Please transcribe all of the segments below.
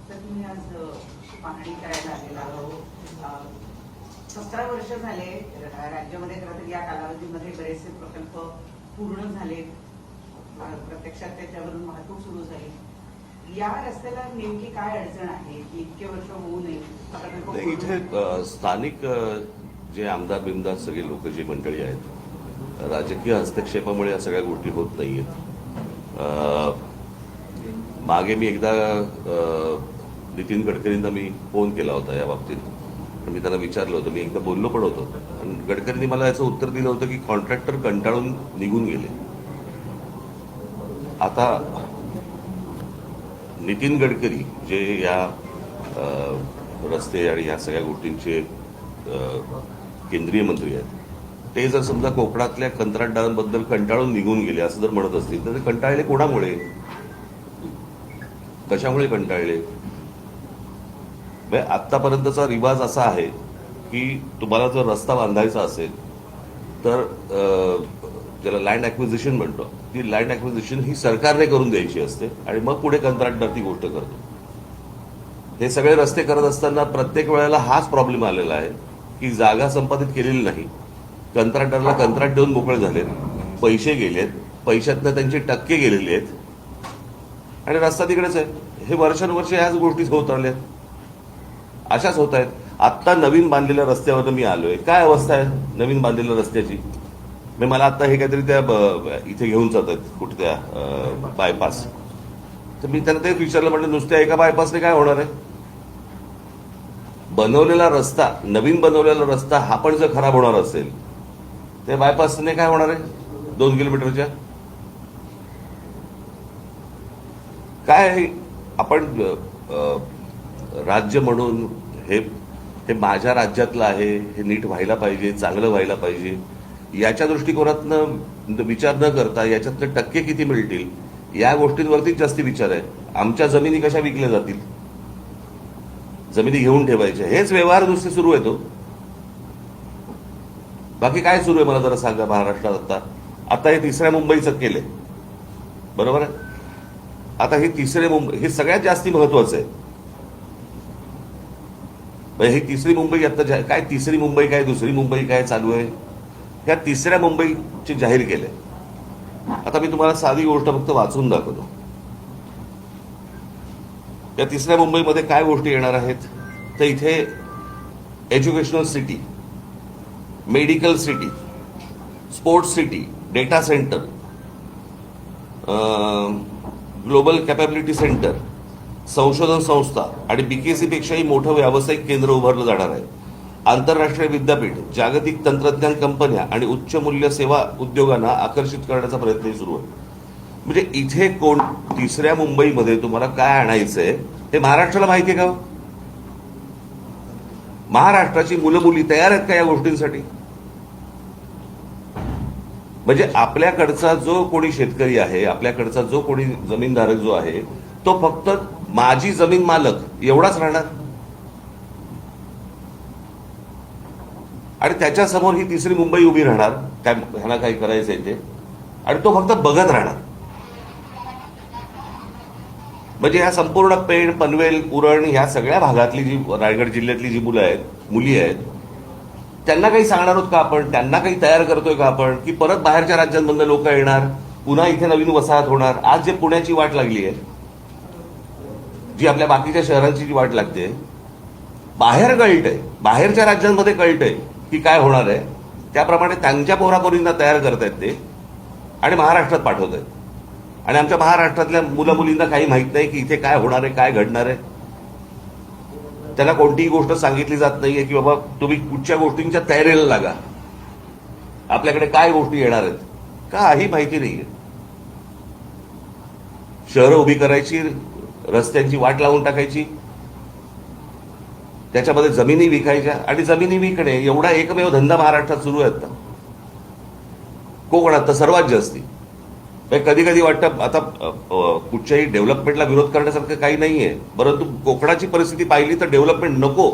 तर तुम्ही आज पाहणी करायला आलेला आहोत. 17 वर्ष झाले राज्यामध्ये, खरं तर या कालावधीमध्ये बरेचसे प्रकल्प पूर्ण झाले, प्रत्यक्षात त्याच्यावरून वाहतूक सुरू झाली. या रस्त्याला नेमकी काय अडचण आहे की इतके वर्ष होऊ नये? इथे स्थानिक जे आमदार बिमदार सगळे लोक जी मंडळी आहेत, राजकीय हस्तक्षेपामुळे या सगळ्या गोष्टी होत नाहीयेत. मागे मी एकदा नितीन गडकरींना मी फोन केला होता या बाबतीत. मी त्यांना विचारलं होतं, मी एकदा बोललो पण होतो, आणि गडकरींनी मला याचं उत्तर दिलं होतं की कॉन्ट्रॅक्टर कंटाळून निघून गेले. आता नितीन गडकरी जे या रस्ते आणि या सगळ्या गोष्टींचे केंद्रीय मंत्री आहेत, ते जर समजा कोकणातल्या कंत्राटदारांबद्दल कंटाळून निघून गेले असं जर म्हणत असतील तर ते कंटाळले कोणामुळे, कशामुळे कंटाळले? आतापर्यंतचा रिवाज असा आहे की तुम्हाला जर रस्ता बांधायचा असेल तर ज्याला लँड ॲक्विजिशन म्हणतो, ती लँड ॲक्विजिशन ही सरकारने करून द्यायची असते आणि मग पुढे कंत्राटदार ती गोष्ट करतो. हे सगळे रस्ते करत असताना प्रत्येक वेळेला हाच प्रॉब्लेम आलेला आहे की जागा संपादित केलेली नाही, कंत्राटदाराला कंत्राट देऊन मोकळे झालेत, पैसे गेलेत, पैशातनं त्यांचे टक्के गेलेले आहेत आणि रस्ता तिकडेच आहे. हे वर्षानुवर्ष ह्याच गोष्टी होत आल्या, अशाच होत आहेत. आत्ता नवीन बांधलेल्या रस्त्यावर मी आलोय, काय अवस्था आहे नवीन बांधलेल्या रस्त्याची? मला आता हे काहीतरी त्या इथे घेऊन जात आहेत कुठे त्या बायपास, तर मी त्यांना तेच विचारलं, म्हणजे नुसत्या एका बायपासने काय होणार आहे? बनवलेला रस्ता, नवीन बनवलेला रस्ता हा पण जर खराब होणार असेल ते बायपासने काय होणार आहे 2 किलोमीटरच्या? काय आपण राज्य म्हणून हे माझ्या राज्यातलं आहे, हे नीट व्हायला पाहिजे, चांगलं व्हायला पाहिजे, याच्या दृष्टिकोनातनं विचार न करता याच्यातले टक्के किती मिळतील या गोष्टींवरतीच जास्ती विचार आहे. आमच्या जमिनी कशा विकल्या जातील, जमिनी घेऊन ठेवायच्या, हेच व्यवहार नुसते सुरू आहे. तो बाकी काय सुरू आहे मला जरा सांगा महाराष्ट्रात? आता हे तिसऱ्या मुंबईचं केलंय, बरोबर आहे? आता हे तिसरे मुंबई हे सगळ्यात जास्ती महत्वाचं आहे. ही तिसरी मुंबई आता काय, तिसरी मुंबई काय, दुसरी मुंबई काय चालू आहे, ह्या तिसऱ्या मुंबईची जाहीर केलंय. आता मी तुम्हाला साधी गोष्ट फक्त वाचून दाखवतो. या तिसऱ्या मुंबईमध्ये काय गोष्टी येणार आहेत तर इथे educational city, medical city, sports city, data centre, global capability centre, संशोधन संस्था आणि बीकेसी पेक्षाही मोठं व्यावसायिक केंद्र उभारलं जाणार आहे. आंतरराष्ट्रीय विद्यापीठ, जागतिक तंत्रज्ञान कंपन्या आणि उच्च मूल्य सेवा उद्योगांना आकर्षित करण्याचा प्रयत्नही सुरू आहे. म्हणजे इथे तिसऱ्या मुंबईमध्ये तुम्हाला काय आणायचंय हे महाराष्ट्राला माहिती आहे का? महाराष्ट्राची मुलं मुली तयार आहेत का या गोष्टींसाठी? म्हणजे आपल्याकडचा जो कोणी शेतकरी आहे, आपल्याकडचा जो कोणी जमीनधारक जो आहे, तो फक्त माझी जमीन मालक एवढाच राहणार आणि त्याच्यासमोर ही तिसरी मुंबई उभी राहणार, काय ह्याला काही करायचंय ते, आणि तो फक्त बघत राहणार. म्हणजे ह्या संपूर्ण पेण, पनवेल, उरण ह्या सगळ्या भागातली जी रायगड जिल्ह्यातली जी मुलं आहेत, मुली आहेत, त्यांना काही सांगणार आहोत का आपण? त्यांना काही तयार करतोय का आपण की परत बाहेरच्या राज्यांमधून लोक येणार, पुन्हा इथे नवीन वसाहत होणार? आज जे पुण्याची वाट लागली आहे, जी आपल्या बाकीच्या शहरांची जी वाट लागते, बाहेर कळतंय, बाहेरच्या राज्यांमध्ये कळतंय की काय होणार आहे, त्याप्रमाणे त्यांच्या पोरापोरींना तयार करतायत ते आणि महाराष्ट्रात पाठवत आहेत. आणि आमच्या महाराष्ट्रातल्या मुलं मुलींना काही माहित नाही की इथे काय होणार आहे, काय घडणार आहे. त्याला कोणतीही गोष्ट सांगितली जात नाहीये की बाबा तुम्ही कुठच्या गोष्टींच्या तयारीला लागा, आपल्याकडे काय गोष्टी येणार आहेत, काही माहिती नाहीये. शहरं उभी करायची, रस्त्यांची वाट लावून टाकायची, त्याच्यामध्ये जमिनी विकायच्या आणि जमिनी विकणे एवढा एकमेव धंदा महाराष्ट्रात सुरू आहे आता. कोकणात तर सर्वात जास्ती. कधी कधी वाटतं आता कुठच्याही डेव्हलपमेंटला विरोध करण्यासारखं काही नाहीये, परंतु कोकणाची परिस्थिती पाहिली तर डेव्हलपमेंट नको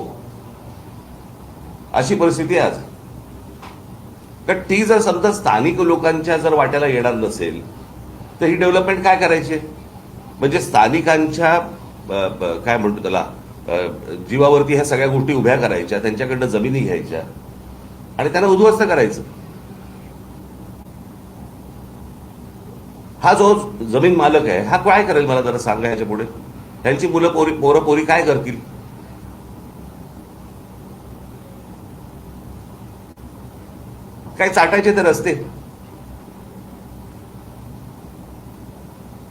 अशी परिस्थिती आहे आज. कारण ती जर समजा स्थानिक लोकांच्या जर वाट्याला येणार नसेल तर ही डेव्हलपमेंट काय करायची? म्हणजे स्थानिकांच्या काय म्हणतो त्याला जीवावरती ह्या सगळ्या गोष्टी उभ्या करायच्या, त्यांच्याकडनं जमिनी घ्यायच्या आणि त्यांना उद्ध्वस्त करायचं. हा जो जमीन मालक आहे हा काय करेल मला जरा सांगा ह्याच्या पुढे. ह्यांची मुलं पोरं पोरी काय करतील? काय चाटायचे तर रस्ते.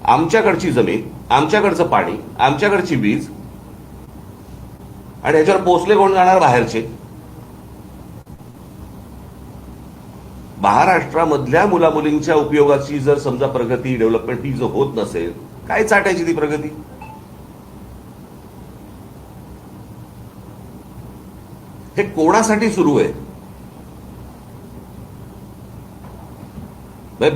आमच्याकडची जमीन, आमच्याकडचं पाणी, आमच्याकडची वीज आणि ह्याच्यावर पोचले कोण जाणार? बाहेरचे. महाराष्ट्रामधल्या मुलामुलींच्या उपयोगाची जर समजा प्रगती, डेव्हलपमेंट ही जर होत नसेल, काय चाटायची ती प्रगती? हे कोणासाठी सुरू आहे?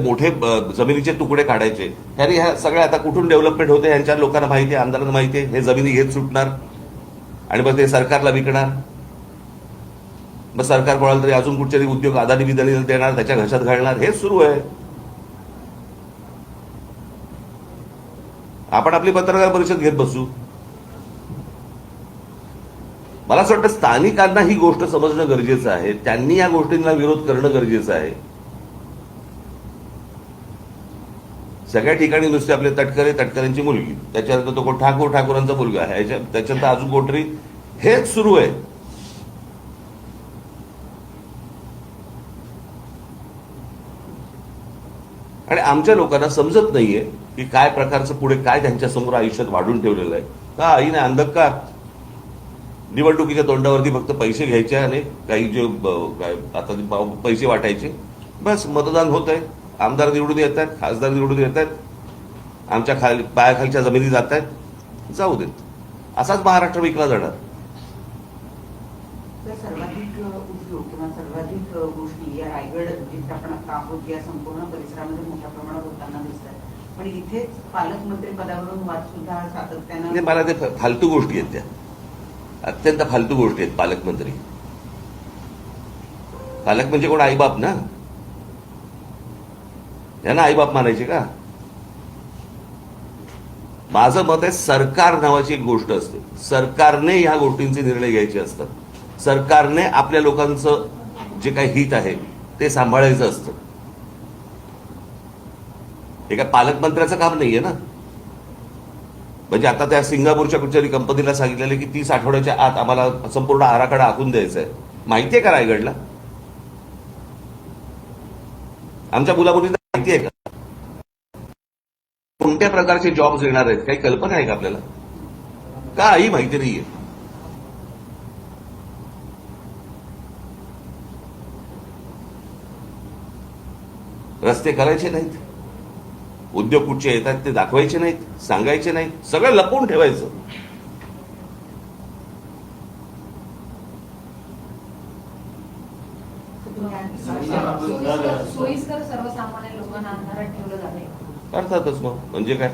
मोठे जमिनीचे तुकडे काढायचे. अरे ह्या सगळ्या आता कुठून डेव्हलपमेंट होते यांच्या लोकांना माहिती आहे, आमदारांना माहिती आहे. हे जमिनी घेत सुटणार आणि मग ते सरकारला विकणार. मग सरकार कोणाला तरी अजून कुठचे तरी उद्योग अदानी बिदानीला देणार, त्याच्या घशात घालणार. हेच सुरू आहे. आपण आपली पत्रकार परिषद घेत बसू. मला असं वाटतं स्थानिकांना ही गोष्ट समजणं गरजेचं आहे. त्यांनी या गोष्टींना विरोध करणं गरजेचं आहे. सगळ्या ठिकाणी नुसते आपले तटकरेंची मुलगी, त्याच्यानंतर तो कोण ठाकूरांचा मुलगा आहे, त्याच्यानंतर अजून कोणतरी, हेच सुरू आहे. आणि आमच्या लोकांना समजत नाहीये की काय प्रकारचं पुढे काय त्यांच्या समोर आयुष्यात वाढून ठेवलेलं आहे. का आईने अंधकार निवडणुकीच्या तोंडावरती फक्त पैसे घ्यायचे आणि काही जे आता पैसे वाटायचे, बस मतदान होत आहे. आमदार निवडून येत आहेत, खासदार निवडून येत आहेत, आमच्या पायाखालच्या जमिनी जात आहेत, जाऊ देत. असाच महाराष्ट्र विकला जाणार. सर्वाधिक उद्योग किंवा सर्वाधिक गोष्टी या रायगड जिथे आपण आता आहोत या संपूर्ण परिसरामध्ये मोठ्या प्रमाणात होताना दिसत आहेत. पण इथेच पालकमंत्री पदावरून वाद सुद्धा सातत्यानं, मला ते फालतू गोष्टी आहेत, त्या अत्यंत फालतू गोष्टी आहेत. पालक म्हणजे कोण? आईबाप ना. यांना आईबाप मानायचे का? माझं मत आहे, सरकार नावाची एक गोष्ट असते. सरकारने ह्या गोष्टींचे निर्णय घ्यायचे असतात. सरकारने आपल्या लोकांचं जे काही हित आहे ते सांभाळायचं असतं. हे काय पालकमंत्र्याचं काम नाहीये ना. म्हणजे आता त्या सिंगापूरच्या कुठच्याही कंपनीला सांगितलेलं की 30 आठवड्याच्या आत आम्हाला संपूर्ण आराखडा आखून द्यायचा आहे. माहितीये का रायगडला? आमच्या मुलामुलींना माहिती आहे का कोणत्या प्रकारचे जॉब्स येणार आहेत? काही कल्पना आहे का आपल्याला? काही माहिती नाहीये. रस्ते करायचे नाहीत, उद्योग कुठचे येतात ते दाखवायचे नाहीत, सांगायचे नाहीत, सगळं लपवून ठेवायचं. सोयीस्कर सर्वसामान्य लोकांना अंधारात ठेवलं जाते. अर्थातच. मग म्हणजे काय?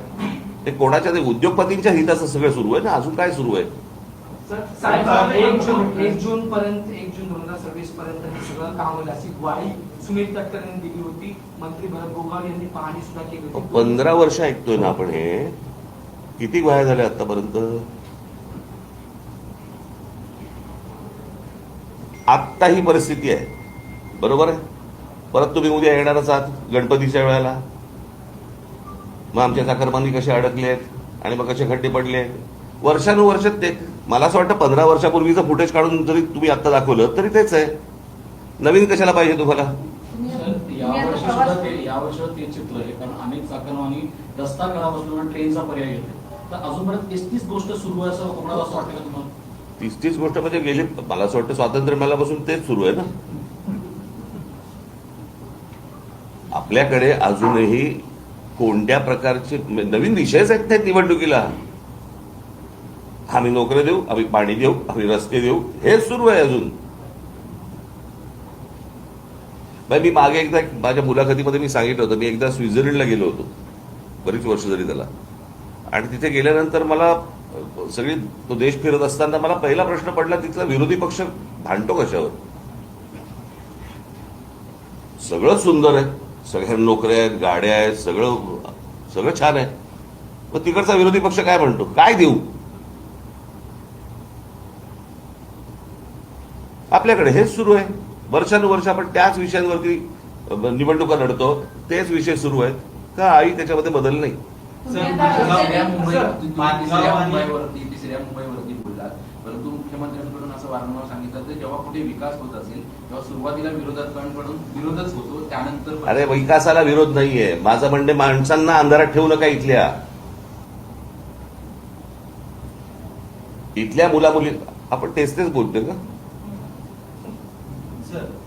ते कोणाच्या ते उद्योगपतींच्या हिताचं सगळं सुरू आहे ना. अजून काय सुरू आहे? 1 जून पर्यंत, 1 जून 2026 पर्यंत हे सगळं काम होईल अशी ग्वाही सुनील तटकरे यांनी दिली होती. मंत्री भरत गोगावले यांनी पाहणी सुद्धा केली होती. 15 वर्ष ऐकतोय ना आपण. हे किती ग्वाह्या झाल्या आतापर्यंत? आत्ता ही परिस्थिती आहे, बरोबर आहे. परत तुम्ही उद्या येणारच आहात गणपतीच्या वेळेला. मग आमच्या चाकरमानी कसे अडकले आहेत आणि मग कसे खड्डे पडले वर्षानुवर्ष. ते मला असं वाटतं 15 वर्षापूर्वीचं फुटेज काढून जरी तुम्ही आता दाखवलं तरी तेच आहे. नवीन कशाला पाहिजे तुम्हाला? यावर्षी ते चित्र आहे, कारण अनेक चाकरमानी रस्ता खराब असल्यामुळे ट्रेनचा पर्याय घेते. तर अजूनपर्यंत 30 गोष्ट सुरू आहे असं कोणाला असं वाटतं का तुम्हाला? 30 गोष्ट म्हणजे गेली, मला असं वाटतं स्वातंत्र्य मिळाल्यापासून तेच सुरू आहे ना. आपल्याकडे अजूनही कोणत्या प्रकारचे नवीन विषयच आहेत नाही निवडणुकीला. आम्ही नोकऱ्या देऊ, आम्ही पाणी देऊ, आम्ही रस्ते देऊ, हे सुरू आहे अजून. मी मागे एकदा माझ्या मुलाखतीमध्ये मी सांगितलं होतं, मी एकदा स्वित्झर्लंडला गेलो होतो, बरीच वर्ष झाली त्याला. आणि तिथे गेल्यानंतर मला सगळी तो देश फिरत असताना मला पहिला प्रश्न पडला, तिथला विरोधी पक्ष भांडतो कशावर? सगळं सुंदर आहे, सगळ्या नोकऱ्या आहेत, गाड्या आहेत, सगळं छान आहे. मग तिकडचा विरोधी पक्ष काय म्हणतो, काय देऊ? आपल्याकडे हेच सुरू आहे वर्षानुवर्ष. आपण त्याच विषयांवरती निवडणुका लढतो, तेच विषय सुरू आहेत. काही त्याच्यामध्ये बदल नाही. तुम्ही आता तिसऱ्या मुंबईवरती बोललात, परंतु मुख्यमंत्र्यांकडून असं वारंवार सांगितलं की जेव्हा कुठे विकास होत असेल तेव्हा सुरुवातीला विरोधकांकडून विरोधच होतो, त्यानंतर अरे विकासाला विरोध नाहीये. माझं म्हणणे, माणसांना अंधारात ठेवू नका. इथल्या मुलामुली आपण तेच बोलतोय का?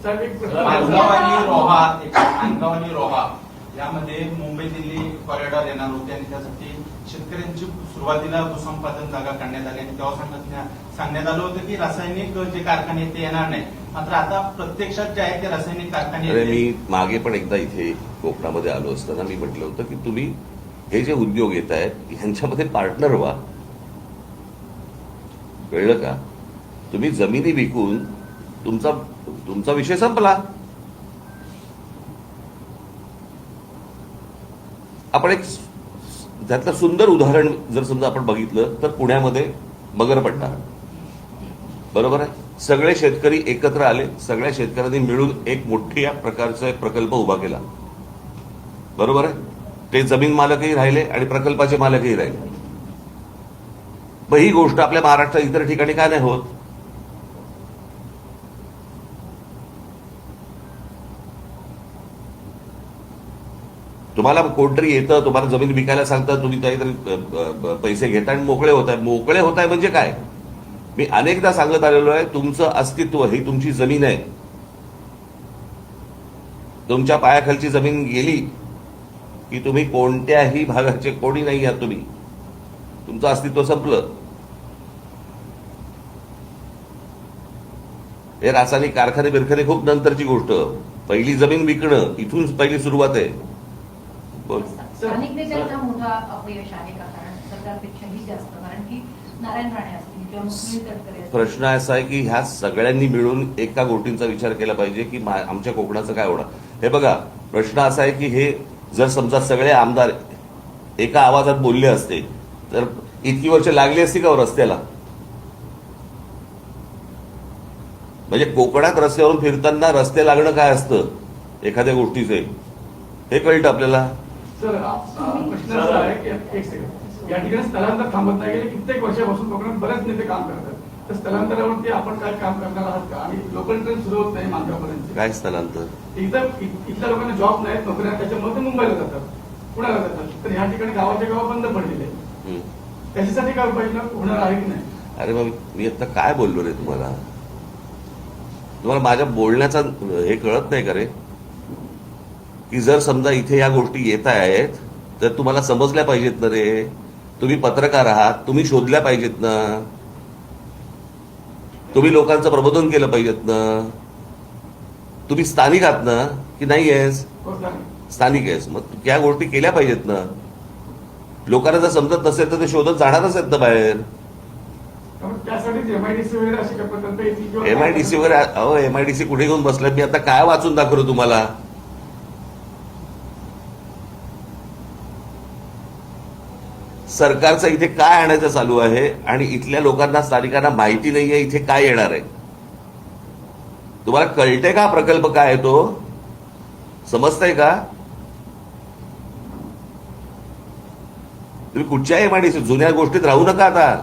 साहेब, एक प्रश्न माणगाव आणि रोहा यामध्ये मुंबई दिल्ली कॉरिडॉर येणार होते आणि त्यासाठी शेतकऱ्यांची सुरुवातीला भूसंपादन जागा काढण्यात आली आणि तेव्हा सांगण्यात आलं होतं की रासायनिक जे कारखाने आहेत ते येणार नाही. मात्र आता प्रत्यक्षात जे आहेत ते रासायनिक कारखाने अरे मी मागे पण एकदा इथे कोकणामध्ये आलो असताना मी म्हटलं होतं की तुम्ही हे जे उद्योग येत आहेत ह्यांच्यामध्ये पार्टनर व्हा. कळलं का? तुम्ही जमिनी विकून तुमचा विषय संपला. आपण एक त्यातलं सुंदर उदाहरण जर समजा आपण बघितलं तर पुण्यामध्ये मगरपट्टा, बरोबर आहे. सगळे शेतकरी एकत्र आले, सगळ्या शेतकऱ्यांनी मिळून एक मोठ्या प्रकारचा एक प्रकल्प उभा केला, बरोबर आहे. ते जमीन मालकही राहिले आणि प्रकल्पाचे मालकही राहिले. मग ही गोष्ट आपल्या महाराष्ट्रात इतर ठिकाणी काय नाही होत? तुम्हाला कोणतरी येतं, तुम्हाला जमीन विकायला सांगतं, तुम्ही काहीतरी पैसे घेता आणि मोकळे होताय म्हणजे काय? मी अनेकदा सांगत आलेलो आहे, तुमचं अस्तित्व ही तुमची जमीन आहे. तुमच्या पायाखालची जमीन गेली की तुम्ही कोणत्याही भागाचे कोणी नाही आहात. तुमचं अस्तित्व संपलं. हे रासायनिक कारखाने बिरखाने खूप नंतरची गोष्ट. पहिली जमीन विकणं, इथून पहिली सुरुवात आहे. बोल. स्थानिक नेत्यांचा मोठा अपयश आहे का? कारण सरकारपेक्षाही जास्त, कारण की नारायण राणे असतील किंवा सुनील तटकरे असतील. प्रश्न असा आहे की ह्या सगळ्यांनी मिळून एका गोष्टींचा विचार केला पाहिजे की आमच्या कोकणाचं काय होणार. हे बघा, प्रश्न असा आहे की हे जर समजा सगळे आमदार एका आवाजात बोलले असते तर इतकी वर्ष लागली असती का रस्त्याला? म्हणजे कोकणात रस्त्यावरून फिरताना रस्ते लागणं काय असतं एखाद्या गोष्टीचे, हे कळतं आपल्याला. सर, प्रश्न असा आहे की एक सेकंड, या ठिकाणी स्थलांतर थांबत नाही. गेले कित्येक वर्षापासून कोकणात बरेच नेते काम करतात. तर स्थलांतरावरती आपण काय काम करणार आहात का? आणि लोकल ट्रेन सुरू होत नाही मांजरापर्यंत. काय स्थलांतर? इथल्या लोकांना जॉब नाहीत, नोकऱ्या, त्याच्यामुळे ते मुंबईला जातात, पुण्याला जातात. तर ह्या ठिकाणी गावाच्या गाव बंद पडलेले. त्याच्यासाठी काय उपाययोजना होणार आहे की नाही? अरे मग मी आता काय बोललो रे तुम्हाला माझ्या बोलण्याचा हे कळत नाही का रे? की जर समजा इथे या गोष्टी येत आहेत तर तुम्हाला समजल्या पाहिजेत ना रे. तुम्ही पत्रकार आहात, तुम्ही शोधल्या पाहिजेत ना. तुम्ही लोकांचं प्रबोधन केलं पाहिजेत ना. तुम्ही स्थानिक आहात ना की नाही आहेस? स्थानिक आहेस, मग या गोष्टी केल्या पाहिजेत ना. लोकांना जर समजत नसेल तर ते शोधत जाणारच आहेत ना बाहेर. त्यासाठी एमआयडीसी वगैरे असे प्रकल्प येतील. एमआयडीसी वगैरे, अहो एमआयडीसी कुठे घेऊन बसलाय? मी आता काय वाचून दाखवलं तुम्हाला? सरकारचं इथे काय आणायचं चालू आहे आणि इथल्या लोकांना, स्थानिकांना माहिती नाहीये इथे काय येणार आहे. तुम्हाला कळतंय का प्रकल्प काय आहे तो? समजतंय का? तुम्ही कुठच्या एमआयडीसी जुन्या गोष्टीत राहू नका आता.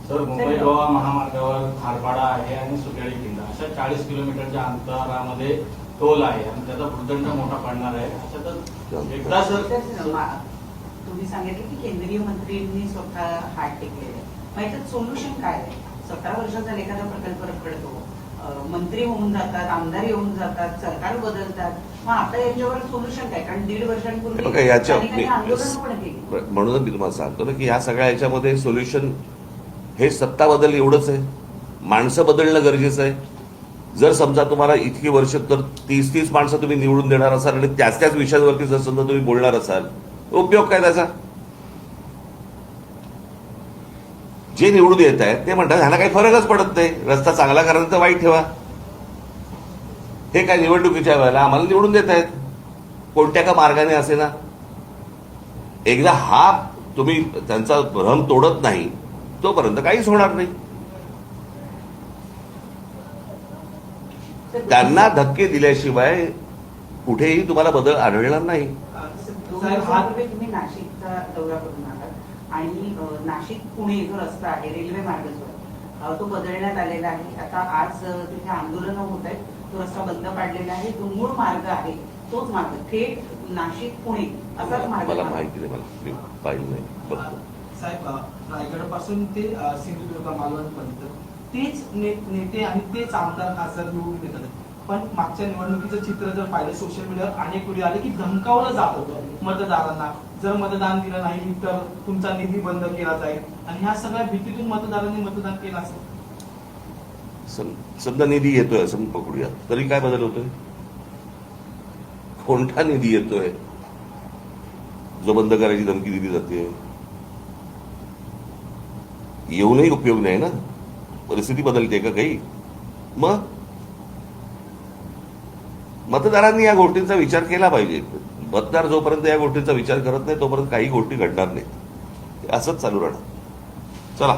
सर, मुंबई गोवा महामार्गावर खारपाडा आहे आणि सुकेळी किल्ला अशा 40 किलोमीटरच्या अंतरामध्ये टोल आहे आणि त्याचा भूदंड मोठा पडणार आहे. अशा तर एकदा सर तुम्ही सांगितलं की केंद्रीय मंत्रींनी स्वतः हात टेकलेले, माहिती सोल्युशन काय आहे? 17 वर्ष झाले एखादा प्रकल्प रखडतो, मंत्री होऊन जातात, आमदार येऊन जातात, सरकार बदलतात, मग आता याच्यावर सोल्युशन काय? कारण 1.5 वर्षांपूर्वी याच्या आंदोलन पण केली. म्हणूनच मी तुम्हाला सांगतो ना की ह्या सगळ्या याच्यामध्ये सोल्युशन हे सत्ता बदल एवढंच आहे. माणसं बदलणं गरजेचं आहे. जर समजा तुम्हाला इतकी वर्ष तर 30 माणसं तुम्ही निवडून देणार असाल आणि त्याच विषयांवरती जर समजा तुम्ही बोलणार असाल, उपयोग काय त्याचा? जे निवडून येत आहेत ते म्हणतात ह्यांना काही फरकच पडत नाही. रस्ता चांगला करायचा तर वाईट ठेवा. हे काय निवडणुकीच्या वेळेला आम्हाला निवडून देत आहेत, कोणत्या का मार्गाने असे ना. एकदा हा तुम्ही त्यांचा भ्रम तोडत नाही तोपर्यंत काहीच होणार नाही. त्यांना धक्के दिल्याशिवाय कुठेही तुम्हाला बदल आढळणार नाही. 2006 तुम्ही नाशिकचा दौरा करून आलात आणि नाशिक पुणे जो रस्ता आहे रेल्वे मार्ग जो आहे तो बदलण्यात आलेला आहे. आता आज तिथे आंदोलनं होत आहेत, तो रस्ता बंद पाडलेला आहे. जो मूळ मार्ग आहे तोच मार्ग थेट नाशिक पुणे असाच मार्ग मला आहे. माहिती नाही, मला मी पाहिलं नाही, बघतो. साहेब रायगड पासून ते सिंधुदुर्ग मालवण पर्यंत तेच नेते आणि तेच आमदार खासदार निवडून येतात. पण मागच्या निवडणुकीचं चित्र जर पाहिलं सोशल मीडियावर अनेक वेळी आले की धमकावलं जात होतं मतदारांना, जर मतदान दिलं नाही तर तुमचा निधी बंद केला जाईल, आणि ह्या सगळ्या भीतीतून मतदारांनी मतदान केलं असेल. समजा निधी येतोय असं पकडूया, तरी काय बदल होतोय? कोणता निधी येतोय जो बंद करायची धमकी दिली जाते? येऊनही उपयोग नाही ना, परिस्थिती बदलते का काही? मग मतदारांनी या गोष्टींचा विचार केला पाहिजे. मतदार जोपर्यंत या गोष्टींचा विचार करत नाही तोपर्यंत काही गोष्टी घडणार नाहीत. असंच चालू राहणार. चला.